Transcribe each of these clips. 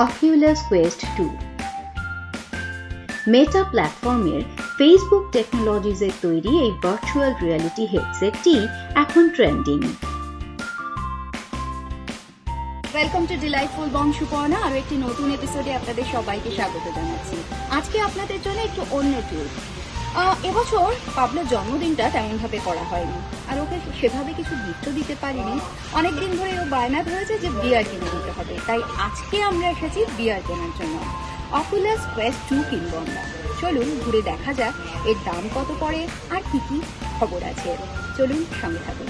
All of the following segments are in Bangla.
Oculus Quest 2 মেটা প্ল্যাটফর্মের ফেসবুক টেকনোলজিজের তৈরি এই ভার্চুয়াল রিয়েলিটি হেডসেটটি এখন ট্রেন্ডিং। ওয়েলকাম টু ডিলাইটফুল বং সুপর্ণা, আরও একটি নতুন এপিসোডে আপনাদের সবাইকে স্বাগত জানাচ্ছি। আজকে আপনাদের জন্য একটু অন্য ট্যুর। এবছর পাবলোর জন্মদিনটা তেমনভাবে করা হয়নি, আর ওকে সেভাবে কিছু গিফটও দিতে পারিনি। অনেকদিন ধরে ও বায়না ধরেছে যে বিয়ার কিনে দিতে হবে, তাই আজকে আমরা এসেছি বিয়ার কেনার জন্য। অকুলাস কোয়েস্ট 2 কিনবো আমরা। চলুন ঘুরে দেখা যাক এর দাম কত পড়ে আর কি কি খবর আছে। চলুন সঙ্গে থাকুন।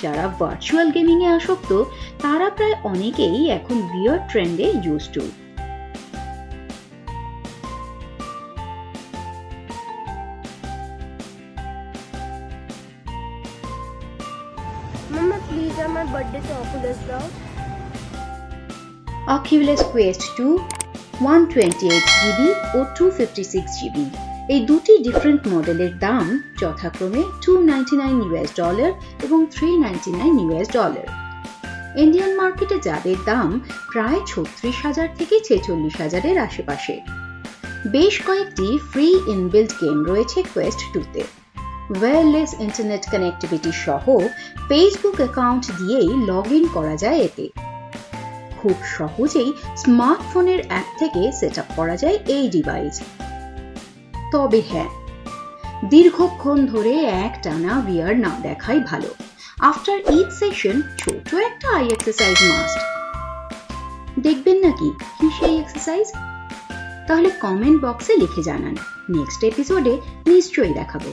যারা ভার্চুয়াল গেমিং এ আসক্ত তারা প্রায় অনেকেই এখন ভিআর ট্রেন্ডে used to. Mama, please, my birthday to Oculus daw. Oculus Quest 2 128GB O 256GB এই দুটি ডিফারেন্ট মডেলের দাম যথাক্রমে $299 এবং $399। ইন্ডিয়ান মার্কেটে যাদের দাম প্রায় 36,000 থেকে 46,000-এর আশেপাশে। বেশ কয়েকটি ফ্রি ইনবিল্ট গেম রয়েছে কোয়েস্ট 2-তে। ওয়্যারলেস ইন্টারনেট কানেক্টিভিটি সহ ফেসবুক অ্যাকাউন্ট দিয়েই লগ ইন করা যায় এতে। খুব সহজেই স্মার্টফোনের অ্যাপ থেকে সেট আপ করা যায় এই ডিভাইস। তবে হ্যাঁ, দীর্ঘক্ষণ ধরে একটানা ভিআর না দেখাই ভালো। আফটার ইচ সেশন ছোট একটা আই এক্সারসাইজ মাস্ট। দেখবেন নাকি কি সেই এক্সারসাইজ? তাহলে কমেন্ট বক্সে লিখে জানান, নেক্সট এপিসোডে নিশ্চয়ই দেখাবো।